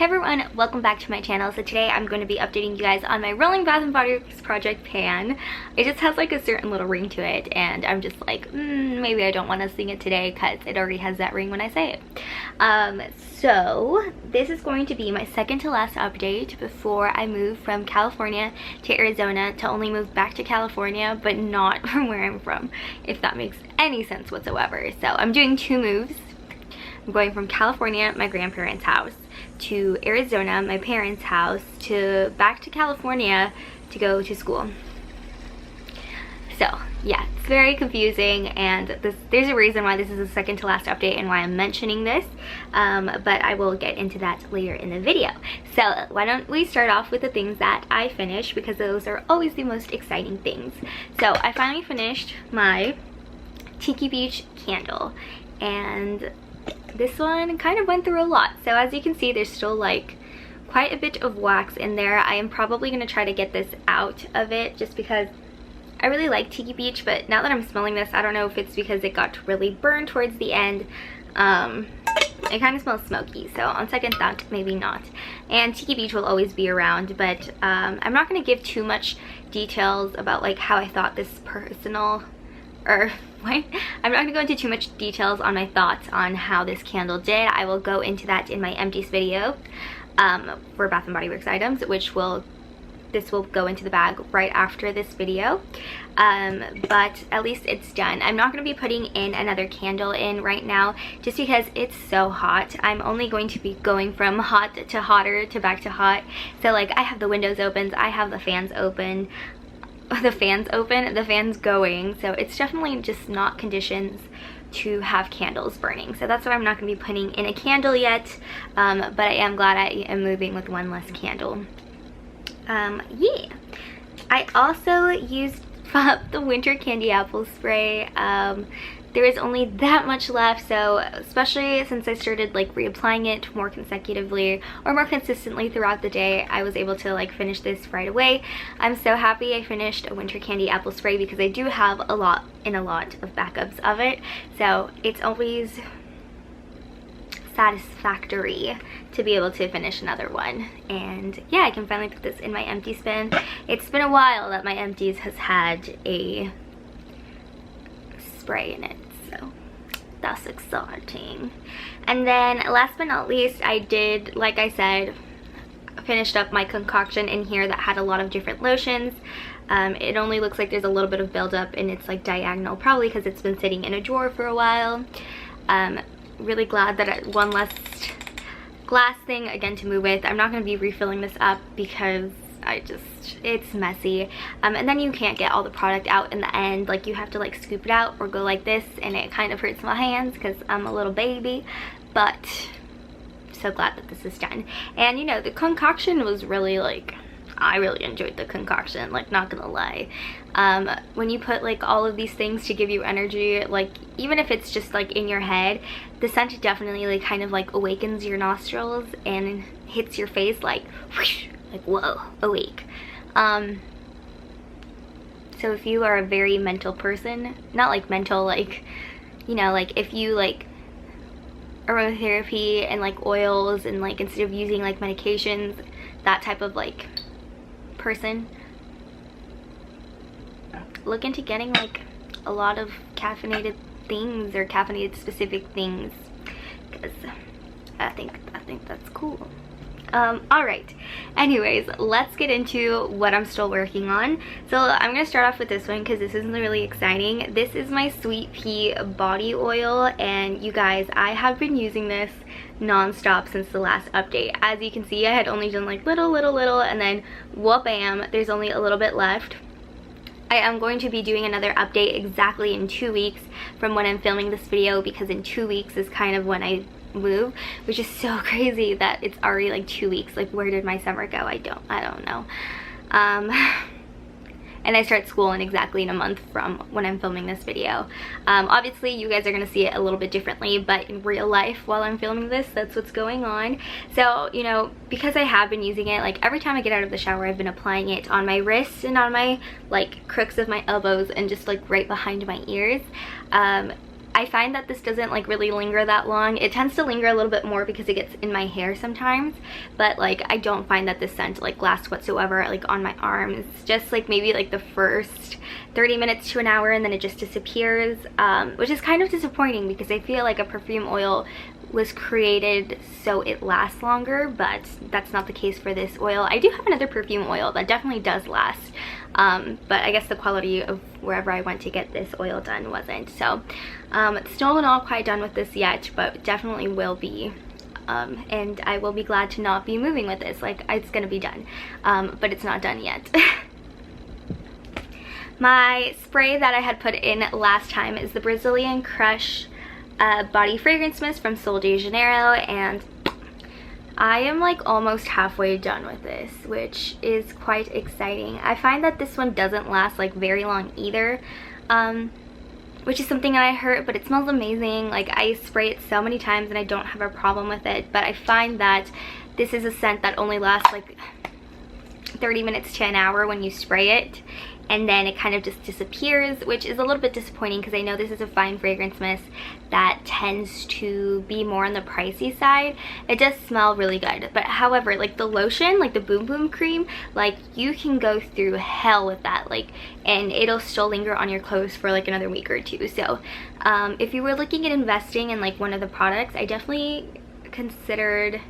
Hey everyone, welcome back to my channel. So today I'm going to be updating you guys on my rolling Bath & Body Works project pan. It just has like a certain little ring to it, and I'm just like, maybe I don't want to sing it today because it already has that ring when I say it. So this is going to be my second to last update before I move from California to Arizona, to only move back to California but not from where I'm from, if that makes any sense whatsoever. So I'm doing two moves. I'm going from California, my grandparents' house, to Arizona, my parents' house, to back to California to go to school. So yeah, it's very confusing, and there's a reason why this is the second to last update and why I'm mentioning this, but I will get into that later in the video. So why don't we start off with the things that I finished, because those are always the most exciting things. So I finally finished my Tiki Beach candle, and this one kind of went through a lot. So as you can see, there's still like quite a bit of wax in there. I am probably going to try to get this out of it just because I really like Tiki Beach, but now that I'm smelling this, I don't know if it's because it got really burned towards the end. It kind of smells smoky, so on second thought, maybe not. And Tiki Beach will always be around, but I'm not going to give too much details about like how I thought this I'm not going to go into too much details on my thoughts on how this candle did. I will go into that in my empties video for Bath & Body Works items, this will go into the bag right after this video. But at least it's done. I'm not going to be putting in another candle in right now just because it's so hot. I'm only going to be going from hot to hotter to back to hot. So like I have the windows open, I have the fans open. The fans going, so it's definitely just not conditions to have candles burning. So that's why I'm not going to be putting in a candle yet, but I am glad I am moving with one less candle. Yeah, I also used up the winter candy apple spray. There is only that much left, so especially since I started like reapplying it more consecutively or more consistently throughout the day, I was able to like finish this right away. I'm so happy I finished a winter candy apple spray because I do have a lot of backups of it, so it's always satisfactory to be able to finish another one. And yeah, I can finally put this in my empty bin. It's been a while that my empties has had a spray in it, so that's exciting. And then last but not least, I did, like I said, finished up my concoction in here that had a lot of different lotions. It only looks like there's a little bit of buildup and it's like diagonal, probably because it's been sitting in a drawer for a while. Really glad that one less glass thing again to move with. I'm not going to be refilling this up because it's messy, and then you can't get all the product out in the end. Like you have to like scoop it out or go like this, and it kind of hurts my hands because I'm a little baby, but so glad that this is done. And you know, the concoction was really like, I really enjoyed the concoction, like not gonna lie. When you put like all of these things to give you energy, like even if it's just like in your head, the scent definitely like kind of like awakens your nostrils and hits your face like whoosh, like whoa, awake. So if you are a very mental person, not like mental like, you know, like if you like aromatherapy and like oils and like instead of using like medications, that type of like person, look into getting like a lot of caffeinated things or caffeinated specific things, because I think that's cool. Alright, anyways, let's get into what I'm still working on. So I'm gonna start off with this one because this is really exciting. This is my Sweet Pea body oil, and you guys, I have been using this non-stop since the last update. As you can see, I had only done like little, and then whoop-bam, there's only a little bit left. I am going to be doing another update exactly in 2 weeks from when I'm filming this video, because in 2 weeks is kind of when I move, which is so crazy that it's already like 2 weeks. Like where did my summer go? I don't know. And I start school in exactly in a month from when I'm filming this video. Obviously you guys are gonna see it a little bit differently, but in real life while I'm filming this, that's what's going on. So, you know, because I have been using it, like every time I get out of the shower, I've been applying it on my wrists and on my like crooks of my elbows and just like right behind my ears. I find that this doesn't like really linger that long. It tends to linger a little bit more because it gets in my hair sometimes, but like I don't find that this scent like lasts whatsoever like on my arms. It's just like maybe like the first 30 minutes to an hour and then it just disappears, which is kind of disappointing because I feel like a perfume oil was created so it lasts longer, but that's not the case for this oil. I do have another perfume oil that definitely does last, but I guess the quality of wherever I went to get this oil done wasn't. So still not quite done with this yet, but definitely will be. And I will be glad to not be moving with this. Like, it's gonna be done, but it's not done yet. My spray that I had put in last time is the Brazilian Crush body fragrance mist from Sol de Janeiro, and I am like almost halfway done with this, which is quite exciting. I find that this one doesn't last like very long either, which is something that I heard, but it smells amazing. Like, I spray it so many times and I don't have a problem with it, but I find that this is a scent that only lasts like 30 minutes to an hour when you spray it, and then it kind of just disappears, which is a little bit disappointing because I know this is a fine fragrance mist that tends to be more on the pricey side. It does smell really good, but however, like the lotion, like the Boom Boom cream, like you can go through hell with that, like, and it'll still linger on your clothes for like another week or two. So if you were looking at investing in like one of the products, I definitely considered,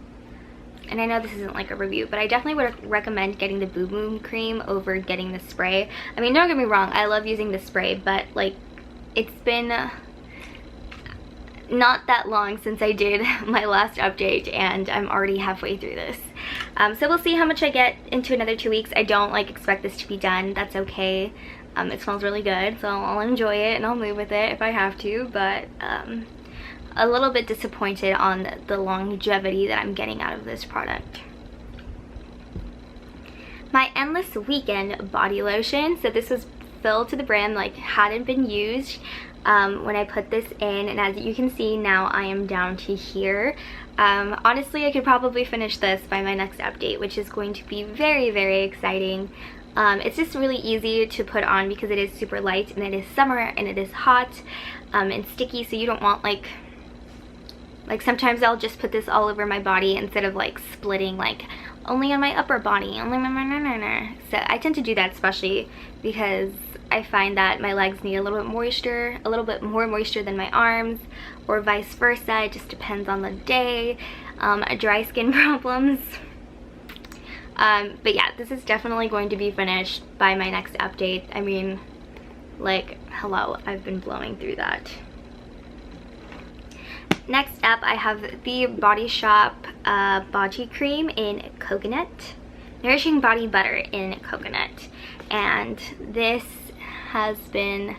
and I know this isn't like a review, but I definitely would recommend getting the Boom Boom cream over getting the spray. I mean, don't get me wrong, I love using the spray, but like it's been not that long since I did my last update and I'm already halfway through this. So we'll see how much I get into another 2 weeks. I don't like expect this to be done. That's okay. It smells really good, so I'll enjoy it and I'll move with it if I have to, but a little bit disappointed on the longevity that I'm getting out of this product. My Endless Weekend body lotion. So this was filled to the brim, like hadn't been used when I put this in, and as you can see now I am down to here. Honestly, I could probably finish this by my next update, which is going to be very, very exciting. It's just really easy to put on because it is super light and it is summer and it is hot and sticky, so you don't want like sometimes I'll just put this all over my body instead of like splitting like only on my upper body, only my so I tend to do that, especially because I find that my legs need a little bit more moisture than my arms, or vice versa. It just depends on the day. Dry skin problems. But yeah, this is definitely going to be finished by my next update. I mean, like, hello, I've been blowing through that. Next up, I have the Body Shop Body Cream in Coconut. Nourishing Body Butter in Coconut. And this has been,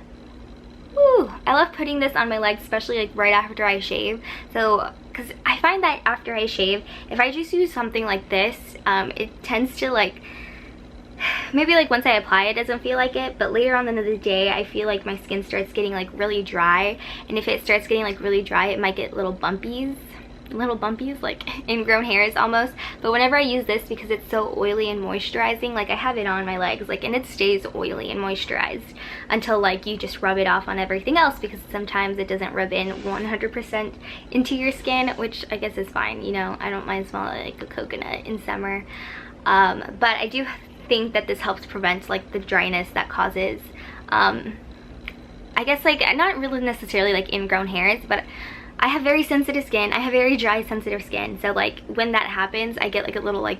woo, I love putting this on my legs, especially like right after I shave. So, because I find that after I shave, if I just use something like this, it tends to like, maybe like once I apply it doesn't feel like it, but later on in the day I feel like my skin starts getting like really dry, and if it starts getting like really dry it might get little bumpies, like ingrown hairs almost. But whenever I use this, because it's so oily and moisturizing, like I have it on my legs, like, and it stays oily and moisturized until like you just rub it off on everything else, because sometimes it doesn't rub in 100% into your skin, which I guess is fine, you know. I don't mind smelling like a coconut in summer, but I do think that this helps prevent like the dryness that causes I guess like not really necessarily like ingrown hairs, but I have very sensitive skin. I have very dry sensitive skin, so like when that happens I get like a little like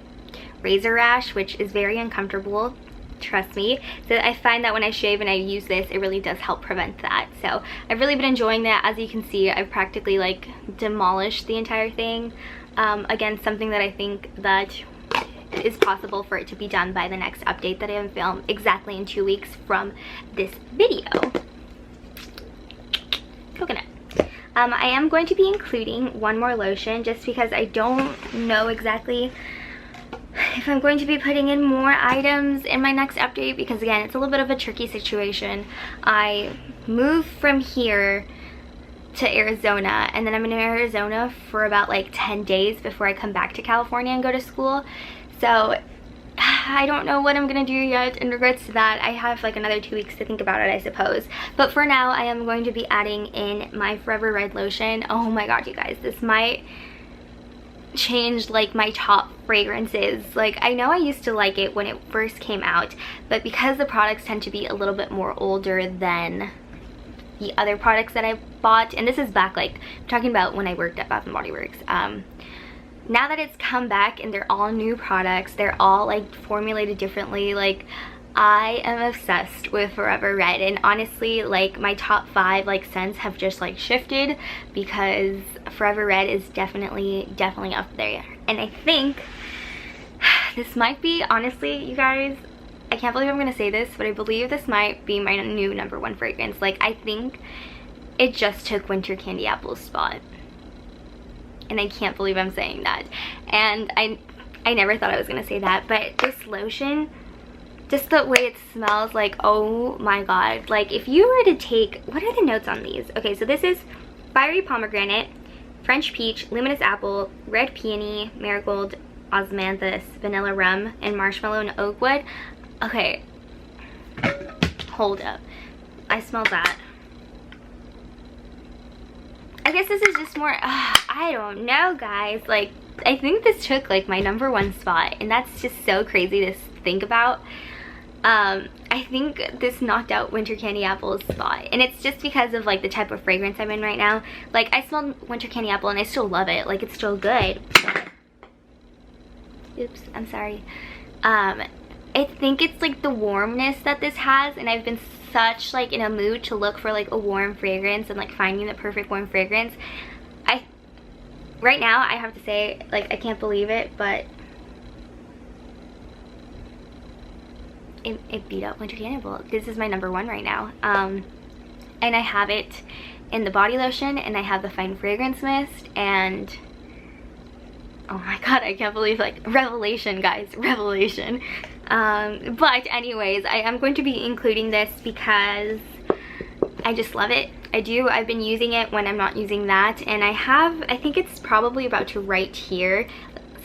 razor rash, which is very uncomfortable, trust me. So I find that when I shave and I use this, it really does help prevent that. So I've really been enjoying that. As you can see, I've practically like demolished the entire thing. Again, something that I think that is possible for it to be done by the next update that I have filmed exactly in 2 weeks from this video. Coconut. I am going to be including one more lotion just because I don't know exactly if I'm going to be putting in more items in my next update, because again, it's a little bit of a tricky situation. I moved from here to Arizona, and then I'm in Arizona for about like 10 days before I come back to California and go to school. So I don't know what I'm gonna do yet in regards to that. I have like another 2 weeks to think about it, I suppose. But for now, I am going to be adding in my Forever Red lotion. Oh my god, you guys, this might change like my top fragrances. Like, I know I used to like it when it first came out, but because the products tend to be a little bit more older than the other products that I bought, and this is back, like, I'm talking about when I worked at Bath & Body Works. Now that it's come back and they're all new products, they're all like formulated differently, like, I am obsessed with Forever Red. And honestly, like, my top 5 like scents have just like shifted because Forever Red is definitely up there. And I think this might be, honestly, you guys, I can't believe I'm gonna say this, but I believe this might be my new #1 fragrance. Like, I think it just took Winter Candy Apple's spot. And I can't believe I'm saying that. And I never thought I was gonna say that, but this lotion, just the way it smells, like, oh my god. Like, if you were to take, what are the notes on these? Okay, so this is fiery pomegranate, French peach, luminous apple, red peony, marigold, osmanthus, vanilla rum, and marshmallow and oak wood. Okay, hold up, I smell that. I guess this is just more, I don't know, guys. Like, I think this took like my #1 spot, and that's just so crazy to think about. I think this knocked out Winter Candy Apple's spot, and it's just because of like the type of fragrance I'm in right now. Like, I smell Winter Candy Apple and I still love it. Like, it's still good. Oops, I'm sorry. I think it's like the warmness that this has, and I've been such like in a mood to look for like a warm fragrance and like finding the perfect warm fragrance. Right now, I have to say, like, I can't believe it, but it beat up Winter Candy Apple. This is my #1 right now. And I have it in the body lotion, and I have the fine fragrance mist, and oh my god, I can't believe, like, revelation, guys, revelation. But anyways, I am going to be including this because I just love it. I do. I've been using it when I'm not using that, and I think it's probably about to right here,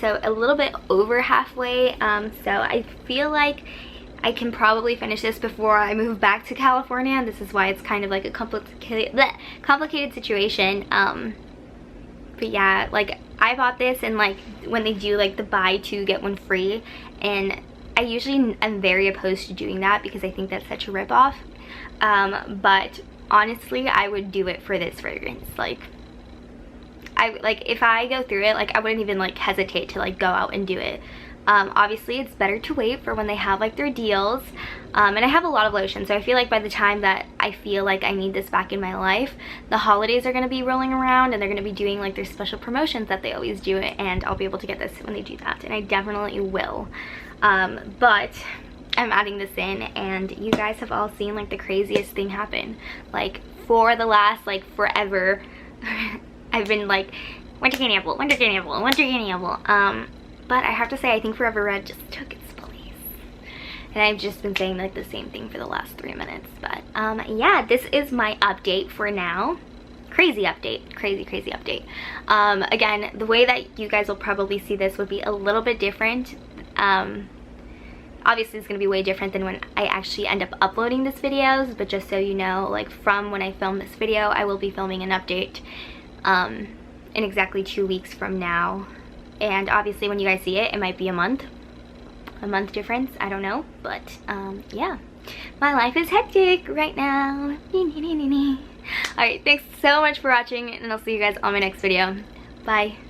so a little bit over halfway. So I feel like I can probably finish this before I move back to California, and this is why it's kind of like a complicated situation. But yeah, like, I bought this, and like when they do like the buy 2 get 1 free, and I usually am very opposed to doing that because I think that's such a ripoff. But honestly, I would do it for this fragrance. Like, if I go through it, like, I wouldn't even like hesitate to like go out and do it. Obviously, it's better to wait for when they have like their deals. And I have a lot of lotion, so I feel like by the time that I feel like I need this back in my life, the holidays are going to be rolling around, and they're going to be doing like their special promotions that they always do, and I'll be able to get this when they do that, and I definitely will. But I'm adding this in, and you guys have all seen like the craziest thing happen. Like, for the last like forever, I've been like, Winter Candy Apple, Winter Candy Apple, Winter Candy Apple. But I have to say, I think Forever Red just took its place. And I've just been saying like the same thing for the last 3 minutes. But yeah, this is my update for now. Crazy update, crazy update. Again, the way that you guys will probably see this would be a little bit different. Obviously it's going to be way different than when I actually end up uploading these videos, but just so you know, like, from when I film this video, I will be filming an update in exactly 2 weeks from now. And obviously when you guys see it, it might be a month difference, I don't know. But yeah, my life is hectic right now. Alright, thanks so much for watching, and I'll see you guys on my next video. Bye.